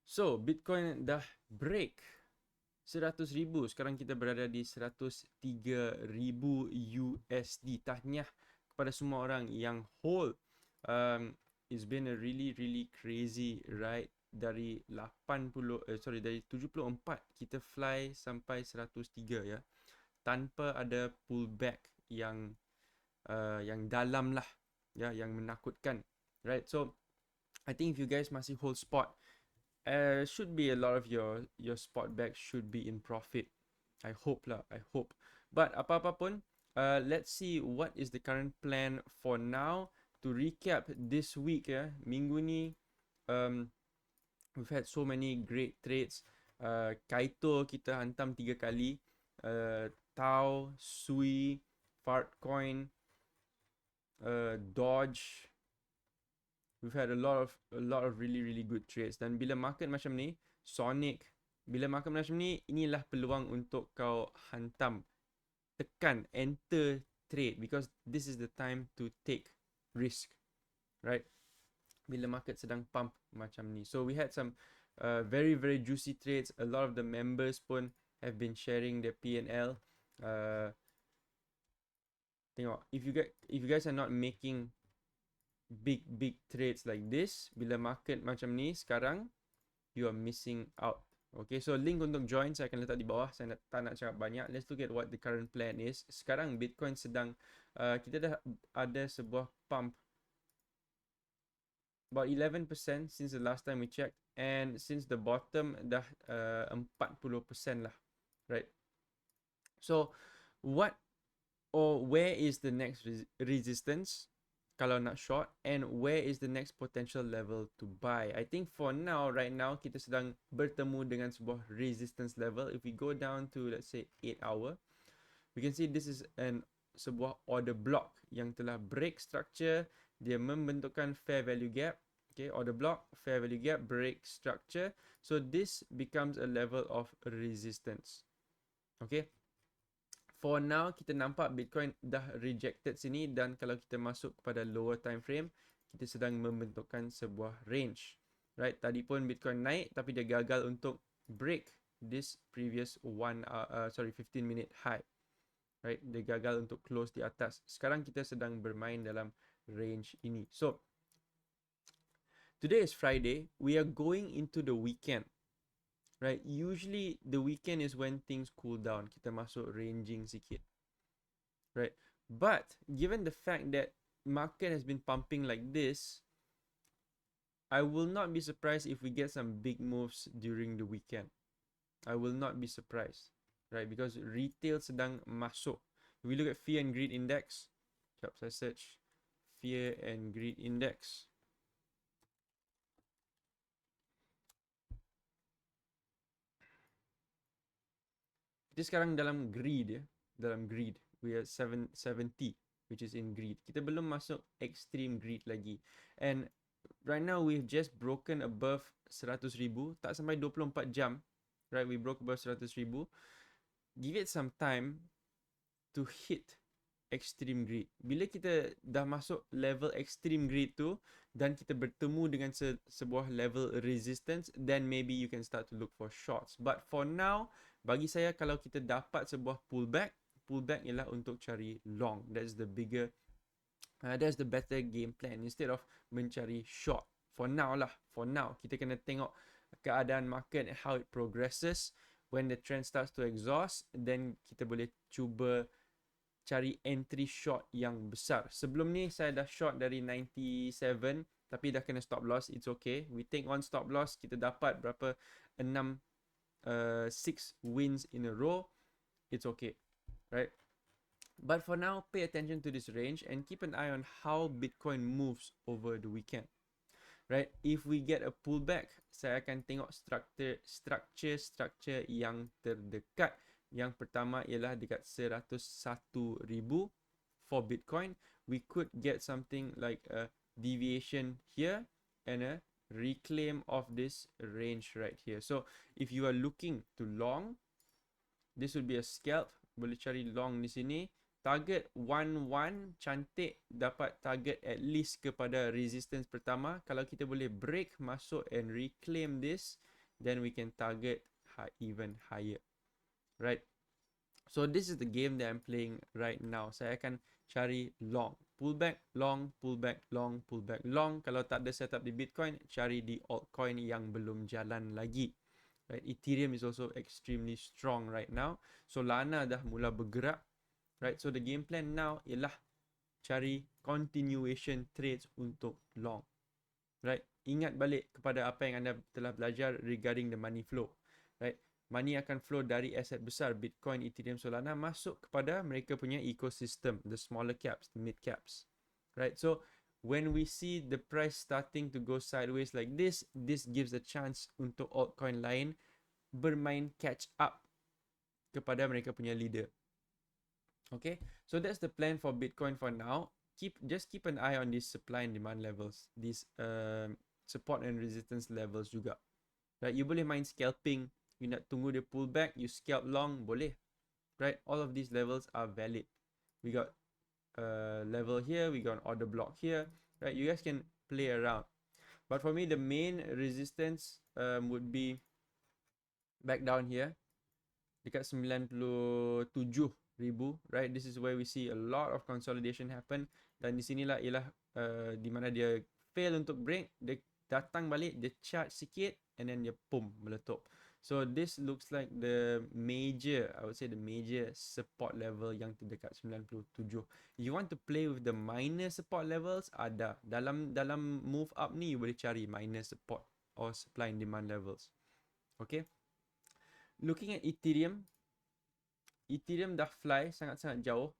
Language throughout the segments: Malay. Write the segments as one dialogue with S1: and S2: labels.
S1: So, Bitcoin dah break 100,000. Sekarang kita berada di 103,000 USD. Tahniah kepada semua orang yang hold. It's been a really crazy ride dari 74 kita fly sampai 103 ya. Tanpa ada pullback yang dalam lah ya, yang menakutkan. Right? So, I think if you guys masih hold spot, should be a lot of your spot bags should be in profit. I hope lah, I hope. But apa-apa pun, let's see what is the current plan for now. To recap this week ya, minggu ni we've had so many great trades. Kaito kita hantam 3 kali. Tau, Sui, Fartcoin, Dodge. We've had a lot of really good trades. Dan bila market macam ni, Sonic, bila market macam ni, inilah peluang untuk kau hantam, tekan, enter trade, because this is the time to take risk, right? Bila market sedang pump macam ni. So we had some very juicy trades. A lot of the members pun have been sharing their P&L. Tengok, if you guys are not making big trades like this, bila market macam ni sekarang, you are missing out. Okay, so link untuk join saya akan letak di bawah. Saya tak nak cakap banyak. Let's look at what the current plan is. Sekarang Bitcoin sedang kita dah ada sebuah pump about 11% since the last time we checked, and since the bottom dah 40% lah, right? So what or where is the next resistance kalau nak short, and where is the next potential level to buy? I think for now, right now, kita sedang bertemu dengan sebuah resistance level. If we go down to, let's say, 8 hour, we can see this is sebuah order block yang telah break structure. Dia membentukkan fair value gap. Okay, order block, fair value gap, break structure. So this becomes a level of resistance. Okay. For now, kita nampak Bitcoin dah rejected sini, dan kalau kita masuk kepada lower time frame, kita sedang membentukkan sebuah range. Right, tadi pun Bitcoin naik tapi dia gagal untuk break this previous 15 minute high. Right, dia gagal untuk close di atas. Sekarang kita sedang bermain dalam range ini. So, today is Friday, we are going into the weekend. Right, usually the weekend is when things cool down. Kita masuk ranging sikit. Right, but given the fact that market has been pumping like this, I will not be surprised if we get some big moves during the weekend. I will not be surprised, right? Because retail sedang masuk. If we look at fear and greed index, jap saya search fear and greed index. Kita sekarang dalam greed ya, dalam greed. We are 770, which is in greed. Kita belum masuk extreme greed lagi. And right now we've just broken above 100,000, tak sampai 24 jam. Right, we broke above 100,000. Give it some time to hit extreme greed. Bila kita dah masuk level extreme greed tu, dan kita bertemu dengan sebuah level resistance, then maybe you can start to look for shorts. But for now, bagi saya, kalau kita dapat sebuah pullback ialah untuk cari long. That's the better game plan instead of mencari short. For now lah, for now. Kita kena tengok keadaan market and how it progresses. When the trend starts to exhaust, then kita boleh cuba cari entry short yang besar. Sebelum ni saya dah short dari 97, tapi dah kena stop loss. It's okay. We take one stop loss, kita dapat berapa 6 wins in a row. It's okay, right? But for now, pay attention to this range and keep an eye on how Bitcoin moves over the weekend. Right, if we get a pullback, saya akan tengok structure yang terdekat. Yang pertama ialah dekat 101,000 for Bitcoin. We could get something like a deviation here and a reclaim of this range right here. So if you are looking to long, this would be a scalp. Boleh cari long di sini. Target 1-1 cantik, dapat target at least kepada resistance pertama. Kalau kita boleh break, masuk and reclaim this, then we can target even higher, right? So this is the game that I'm playing right now. Saya akan cari long, pullback, long, pullback, long, pullback, long. Kalau tak ada setup di Bitcoin, cari di altcoin yang belum jalan lagi. Right? Ethereum is also extremely strong right now. Solana dah mula bergerak. Right? So the game plan now ialah cari continuation trades untuk long. Right? Ingat balik kepada apa yang anda telah belajar regarding the money flow. Right? Money akan flow dari aset besar Bitcoin, Ethereum, Solana masuk kepada mereka punya ecosystem, the smaller caps, the mid caps. Right? So when we see the price starting to go sideways like this gives a chance untuk altcoin lain bermain catch up kepada mereka punya leader. Okay? So that's the plan for Bitcoin for now. Just keep an eye on these supply and demand levels, these support and resistance levels juga. Right? You boleh main scalping. You nak tunggu dia pull back, you scalp long, boleh. Right? All of these levels are valid. We got a level here, we got an order block here. Right? You guys can play around. But for me, the main resistance would be back down here. Dekat 97,000, right? This is where we see a lot of consolidation happen. Dan di sinilah ialah di mana dia fail untuk break, dia datang balik, dia charge sikit, and then dia boom, meletup. So this looks like the major, I would say the major support level yang terdekat 97. If you want to play with the minor support levels, ada. Dalam move up ni, you boleh cari minor support or supply and demand levels. Okay. Looking at Ethereum dah fly sangat-sangat jauh.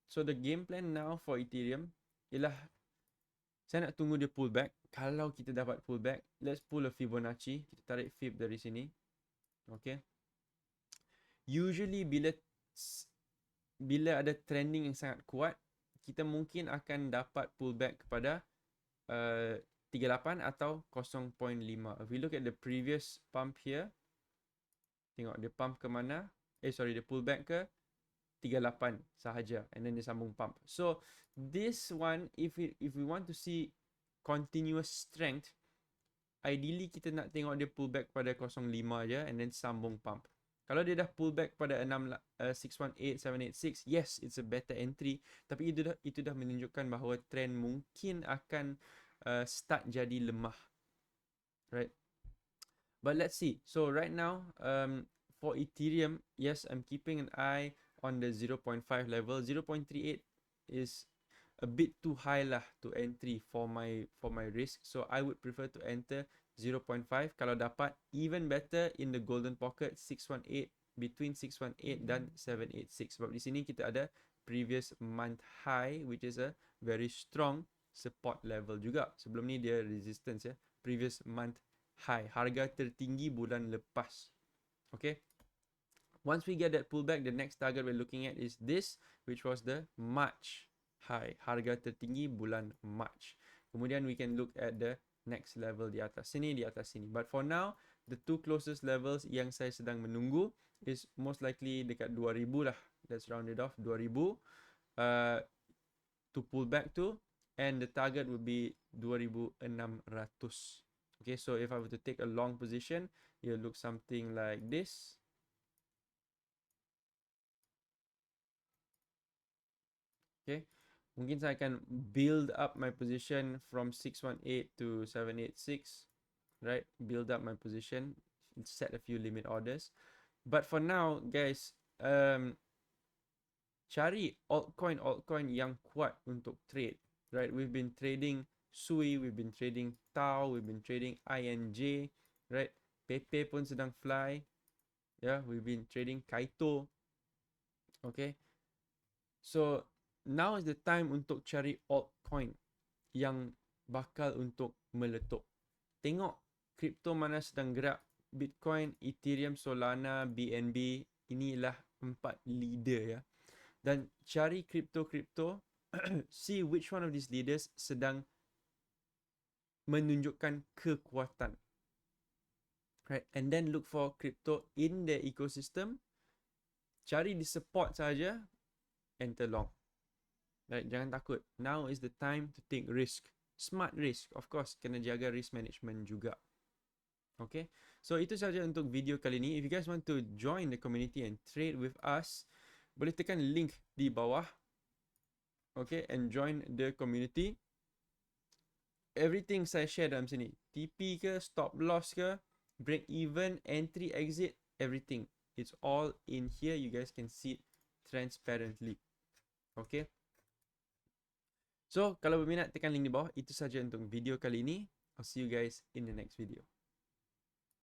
S1: So the game plan now for Ethereum ialah saya nak tunggu dia pullback. Kalau kita dapat pullback, let's pull a Fibonacci. Kita tarik Fib dari sini. Okay. Usually bila ada trending yang sangat kuat, kita mungkin akan dapat pullback kepada 38 atau 0.5. If we look at the previous pump here, tengok dia pump ke mana? Dia pullback ke 38 sahaja, and then dia sambung pump. So this one, if we want to see continuous strength, ideally kita nak tengok dia pullback pada 05 je and then sambung pump. Kalau dia dah pullback pada 618, 786, yes, it's a better entry. Tapi itu dah menunjukkan bahawa trend mungkin akan start jadi lemah. Right? But let's see. So right now, for Ethereum, yes, I'm keeping an eye on the 0.5 level. 0.38 is a bit too high lah to entry for my risk. So I would prefer to enter 0.5. Kalau dapat, even better in the golden pocket 618, between 618 dan 786. Sebab di sini kita ada previous month high, which is a very strong support level juga. Sebelum ni dia resistance ya, previous month high, harga tertinggi bulan lepas. Okay. Once we get that pullback, the next target we're looking at is this, which was the March high, harga tertinggi bulan March. Kemudian we can look at the next level di atas sini, di atas sini. But for now, the two closest levels yang saya sedang menunggu is most likely dekat 2000 lah. Let's round it off, 2000 to pull back to, and the target would be 2600. Okay, so if I were to take a long position, it'll look something like this. Okay, mungkin saya akan build up my position from 618 to 786, right? Build up my position, set a few limit orders. But for now, guys, cari altcoin yang kuat untuk trade, right? We've been trading Sui, we've been trading Tau, we've been trading INJ, right? Pepe pun sedang fly. Yeah, we've been trading Kaito. Okay. So now is the time untuk cari altcoin yang bakal untuk meletup. Tengok kripto mana sedang gerak. Bitcoin, Ethereum, Solana, BNB, inilah 4 leader ya. Dan cari kripto-kripto, see which one of these leaders sedang menunjukkan kekuatan. Right? And then look for crypto in the ecosystem. Cari di support saja, enter long. Right? Jangan takut. Now is the time to take risk. Smart risk. Of course, kena jaga risk management juga. Okay, so itu saja untuk video kali ini. If you guys want to join the community and trade with us, boleh tekan link di bawah. Okay, and join the community. Everything saya share dalam sini, TP ke, stop loss ke, break even, entry, exit, everything. It's all in here. You guys can see it transparently. Okay. So, kalau berminat tekan link di bawah. Itu saja untuk video kali ini. I'll see you guys in the next video.